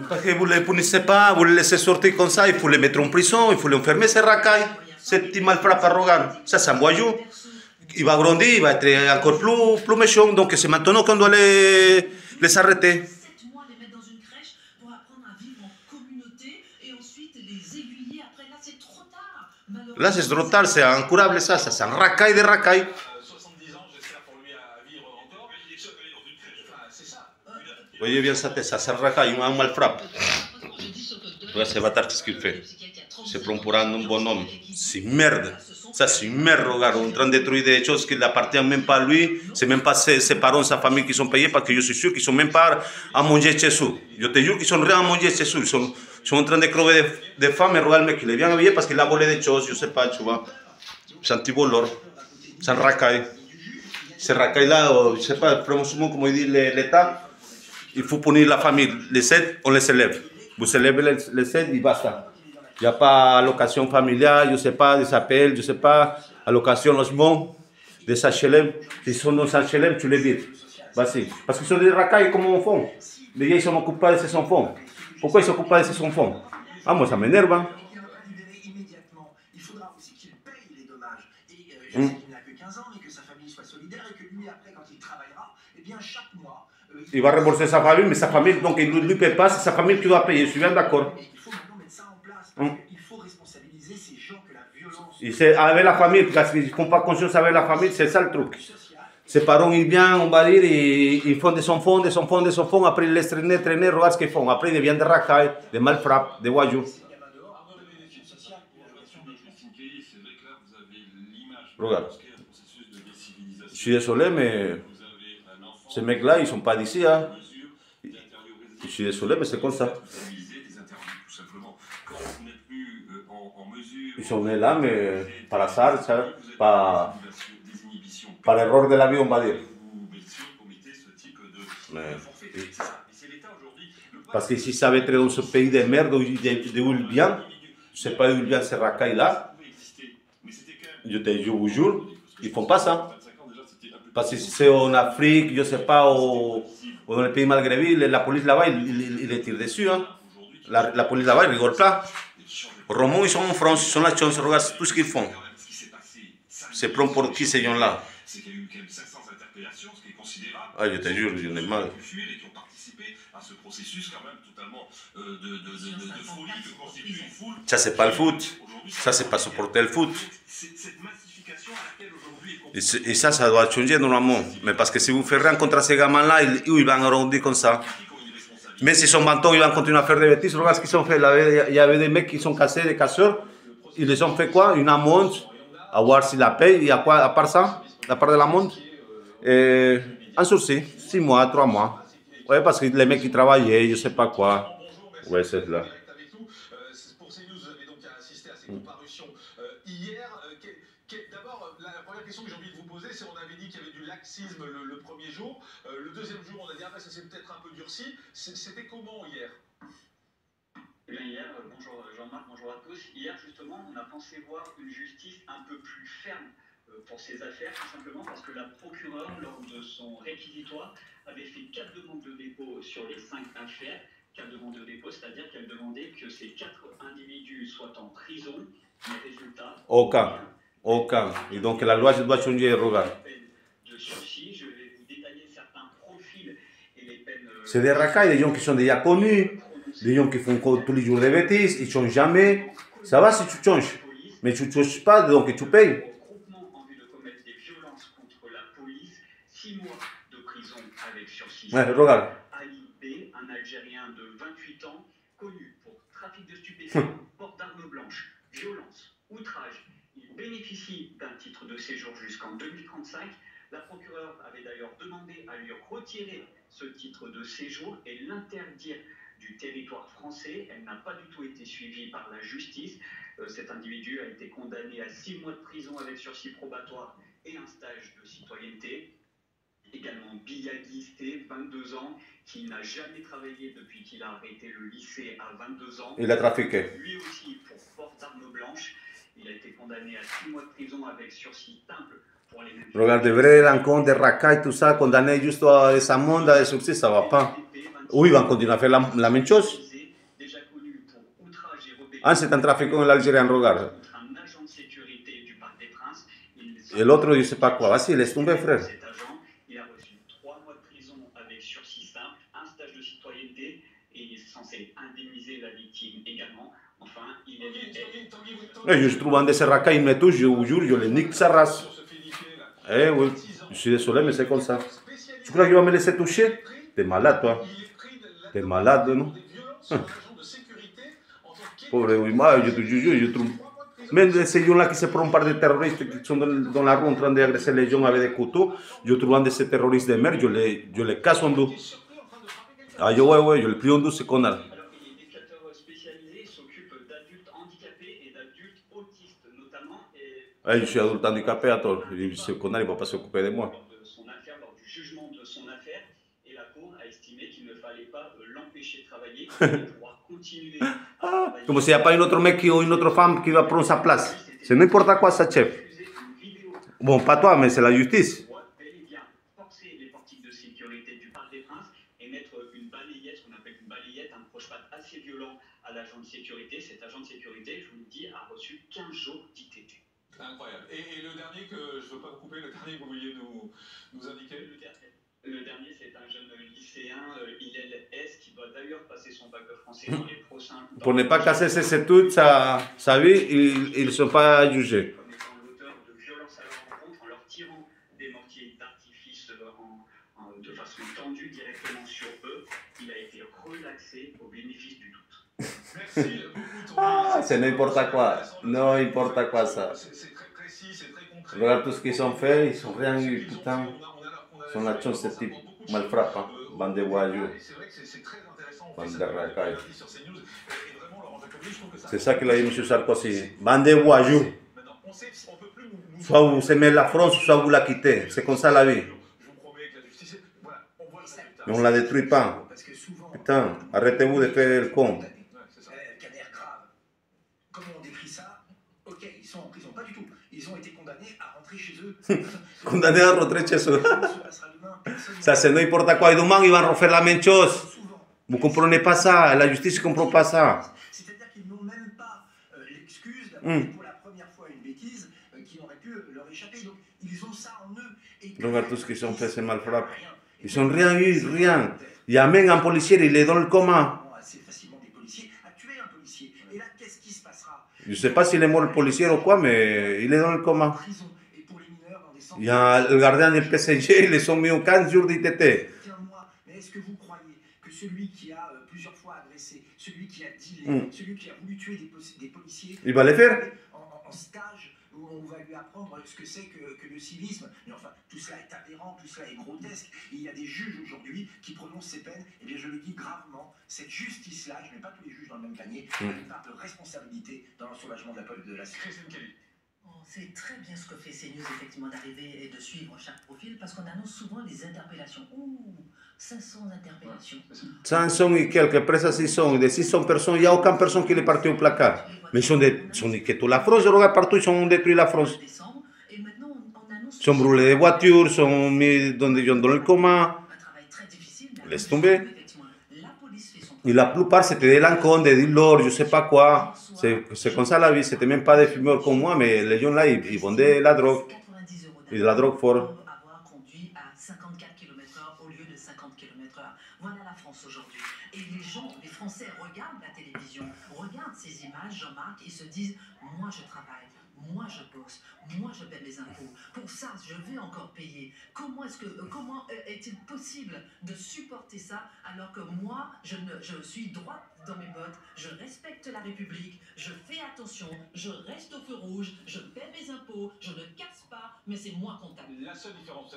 Parce que vous ne les punissez pas, vous les laissez sortir comme ça, il faut les mettre en prison, il faut les enfermer, ces racailles, ces petits malfrats arrogants. Ça, c'est un voyou. Il va grandir, il va être encore plus méchant, donc c'est maintenant qu'on doit les arrêter. Là, c'est trop tard, c'est incurable, ça, c'est un racaille de racaille. Vous voyez bien sa tête, ça, c'est un racaille, un malfrat. Regarde ce bâtard, qu'est-ce qu'il fait? Il se prend pour un bonhomme. C'est une merde. Ça, c'est une merde, regarde, en train de détruire des choses qui n'appartiennent même pas à lui. C'est même pas ses parents, sa famille qui sont payés, parce que je suis sûr qu'ils sont même pas à manger chez eux. Je te jure qu'ils sont rien à manger chez eux. Ils sont en train de crever de faim, et regarde, mec, il est bien habillé parce qu'il a volé des choses, je sais pas, tu vois. C'est un petit voleur. C'est un racaille. Ces racailles-là, je sais pas, franchement, comme il dit l'État, il faut punir la famille. Les aides, on les élève. Vous élevez les aides, et basta. Il n'y a pas allocation familiale, je ne sais pas, des appels, je ne sais pas, allocation logement, des HLM. S'ils sont dans HLM, tu les vides. Vas-y. Parce qu'ils sont des racailles comme enfants. Les gars, ils ne s'occupent pas de ces enfants. Pourquoi ils ne s'occupent pas de ces enfants? Ah, moi, ça m'énerve. Hein. Il faudra aussi qu'il paye les dommages. Et je sais qu'il n'a que 15 ans, mais que sa famille soit solidaire et que lui, après, quand il travaillera, eh bien, chaque mois... il va rembourser sa famille, mais sa famille, donc il ne lui paie pas, c'est sa famille qui doit payer. Je suis bien d'accord. Il faut maintenant mettre ça en place. Parce qu'il faut responsabiliser ces gens que la violence... Et c'est avec la famille, parce qu'ils ne font pas conscience avec la famille, c'est ça le truc. Ses parents, ils viennent, on va dire, ils font des enfants, après ils laissent traîner, regarde ce qu'ils font. Après, ils deviennent des racailles, des malfrats, des voyous. Regarde. Je suis désolé, mais ces mecs-là, ils ne sont pas d'ici. Hein. Je suis désolé, mais c'est comme ça. Ils sont nés là, mais par hasard, par erreur de la vie, on va dire. Mais, parce que s'ils savaient être dans ce pays de merde d'où ils viennent, je ne sais pas d'où ils viennent ces racailles-là, je vous jure, ils ne font pas ça. Parce que si c'est en Afrique, je ne sais pas, ou dans les pays maghrébins, la police là-bas, ils les tirent dessus. Hein. La police là-bas, ils ne rigolent pas. Les Romains, ils sont en France, ils sont la chance, regarde tout ce qu'ils font. C'est prendre pour qui ces gens-là? Ah, je te jure, j'en ai mal. Ça, c'est pas le foot. Ça, c'est pas supporter le foot. Et ça doit changer normalement. Mais parce que si vous faites rien contre ces gamins-là, ils vont arrondir comme ça. Mais s'ils sont bantons, ils vont continuer à faire des bêtises. Regarde ce qu'ils ont fait. Il y avait des mecs qui sont cassés, des casseurs. Ils les ont fait quoi? Une amende. À voir s'ils la payent. Il y a quoi à part ça? À part de l'amende? Un sursis. 6 mois, 3 mois. Ouais, parce que les mecs qui travaillaient, je ne sais pas quoi. Ouais, c'est là. Pour CNews, vous avez donc assisté à ces comparutions hier. D'abord, la première question que j'ai envie de vous poser, c'est on avait dit qu'il y avait du laxisme le premier jour. Le deuxième jour, on a dit, ah ben ça s'est peut-être un peu durci. C'était comment hier? Eh bien hier, bonjour Jean-Marc, bonjour à tous. Hier justement, on a pensé voir une justice un peu plus ferme pour ces affaires, tout simplement parce que la procureure, lors de son réquisitoire, avait fait 4 demandes de dépôt sur les 5 affaires. 4 demandes de dépôt, c'est-à-dire qu'elle demandait que ces 4 individus soient en prison, mais résultat... Aucun. Et donc la loi doit changer, regarde. De sursis, je vais vous détailler certains profils et les peines... C'est des racailles, des gens qui sont déjà connus, des gens qui font tous les jours des bêtises, ils ne changent jamais. Ça va si tu changes, mais tu ne changes pas, donc tu payes. Groupement en vue de commettre des violences contre la police, 6 mois de prison avec sursis. Ouais, regarde. Ali B, un Algérien de 28 ans, connu pour trafic de stupéfiants, port d'armes blanches, violence, outrage. Il bénéficie d'un titre de séjour jusqu'en 2035. La procureure avait d'ailleurs demandé à lui retirer ce titre de séjour et l'interdire du territoire français. Elle n'a pas du tout été suivie par la justice. Cet individu a été condamné à 6 mois de prison avec sursis probatoire et un stage de citoyenneté. Également Biaguisté, 22 ans, qui n'a jamais travaillé depuis qu'il a arrêté le lycée à 22 ans. Il a trafiqué. Lui aussi pour port d'armes blanches. Il a été condamné à 6 mois de prison avec sursis simple pour les mêmes... Regarde, de vrai rencontre, de racailles, tout ça, condamné juste à esa monda de sursis, ça va pas. Oui, ils vont continuer à faire la même chose. Déjà connu pour outrage et rébellion. Ah, c'est un trafiquant en Algérie, regarde. Un agent de sécurité du Parc des Princes. Et l'autre, je ne sais pas quoi. Vas-y, laisse tomber, frère. Cet agent, il a reçu 3 mois de prison avec sursis simple, un stage de citoyenneté et il est censé indemniser la victime également. Enfin, il est... Je trouve un de ces racailles, il me touche, je vous jure, je le nique sa race. Eh oui, je suis désolé, mais c'est comme ça. Tu crois qu'il va me laisser toucher? T'es malade, toi. T'es malade, non? Pauvre Wima, je te jure, je trouve. Même ces gens-là qui se prennent par des terroristes qui sont dans la rue en train d'agresser les gens avec des couteaux, je trouve un de ces terroristes de merde, je les casse en deux. Ah, ouais, je le plie en deux, ce connard. Alors, il est éducateur spécialisé, il s'occupe d'adultes handicapés et d'adultes autistes notamment. Je suis adulte handicapé, attends, ce connard, il ne va pas s'occuper de moi. Lors du jugement de son affaire, et la Cour a estimé qu'il ne fallait pas l'empêcher de travailler pour pouvoir continuer à travailler. Comme s'il n'y a pas une autre mec ou une autre femme qui va prendre sa place. C'est n'importe quoi, ça, chef. Bon, pas toi, mais c'est la justice. Forcer les portiques de sécurité du Parc des Princes et mettre une balayette, ce qu'on appelle une balayette, un croche-patte assez violent à l'agent de sécurité. Cet agent de sécurité, je vous le dis, a reçu 15 jours d'ITT. Incroyable. Et le dernier que je ne veux pas vous couper, le dernier que vous vouliez nous indiquer? Le dernier, c'est un jeune lycéen, Hillel S, qui va d'ailleurs passer son bac de français dans les prochains... Pour ne pas casser toute sa vie, ils ne sont pas jugés. Comme étant l'auteur de violences à leur rencontre, en leur tirant des mortiers d'artifice de façon tendue directement sur eux, il a été relaxé au bénéfice du doute. Merci beaucoup. Ah, c'est n'importe quoi. Non, n'importe quoi, ça. C'est très précis, c'est très concret. Regarde tout ce qu'ils ont fait, ils n'ont rien eu, putain. Ils sont la chance, ce type malfrappe, hein. Bande de voyous. Bande de racailles. C'est ça qu'il a dit M. Sarkozy. Bande de voyous. Soit vous aimez la France, soit vous la quittez. C'est comme ça la vie. Mais on ne la détruit pas. Putain, arrêtez-vous de faire le con. Comment on décrit ça? Ok, ils sont en prison, pas du tout. Ils ont été condamnés à rentrer chez eux. Condamnés à rentrer chez eux. Ça, c'est n'importe quoi. Et demain, ils vont refaire la même chose. Vous ne comprenez pas ça. La justice ne comprend pas ça. C'est-à-dire qu'ils n'ont même pas l'excuse d'avoir fait pour la première fois une bêtise qui aurait pu leur échapper. Donc, ils ont ça en eux. Et regarde tout ce qu'ils ont fait, c'est malfrappe. Ils n'ont rien eu, rien. Il y a même un policier, il est dans le coma. Assez facilement des policiers à tuer un policier. Et là, qu'est-ce qui se passera? Je ne sais pas s'il est mort le policier ou quoi, mais il est dans le coma. Il y a le gardien du PSG, ils les ont mis en 15 jours d'ITT. Mais est-ce que vous croyez que celui qui a plusieurs fois agressé, celui qui a dealé, celui qui a voulu tuer des policiers, il va les faire en stage où on va lui apprendre ce que c'est que le civisme? Mais enfin, tout cela est aberrant, tout cela est grotesque. Et il y a des juges aujourd'hui qui prononcent ces peines. Eh bien, je le dis gravement, cette justice-là, je ne mets pas tous les juges dans le même panier, il y a une part de responsabilité dans l'ensauvagement de la sécurité. C'est très bien ce que fait CNews, effectivement, d'arriver et de suivre chaque profil, parce qu'on annonce souvent les interpellations. Ouh, 500 interpellations. 500 et quelques, presque 600. De 600 personnes, il n'y a aucune personne qui est partie au placard. Mais ils sont que toute la France, je regarde partout, ils ont détruit la France. Ils sont brûlés des voitures, ils sont mis dans le coma. Laisse tomber. Et la plupart, c'était des délinquants, des dealers, je ne sais pas quoi. C'est comme ça la vie. C'était même pas des fumeurs comme moi, mais les gens là, ils vendaient la drogue. Et de la drogue forte. Avoir conduit à 54 km/h au lieu de 50 km/h. Voilà la France aujourd'hui. Et les gens, les Français regardent la télévision, regardent ces images, Jean-Marc, et se disent, moi je travaille. Moi je bosse, moi je paie mes impôts. Pour ça, je vais encore payer. Comment est-il possible de supporter ça alors que moi, je suis droite dans mes bottes, je respecte la République, je fais attention, je reste au feu rouge, je paie mes impôts, je ne casse pas, mais c'est moi comptable. La seule différence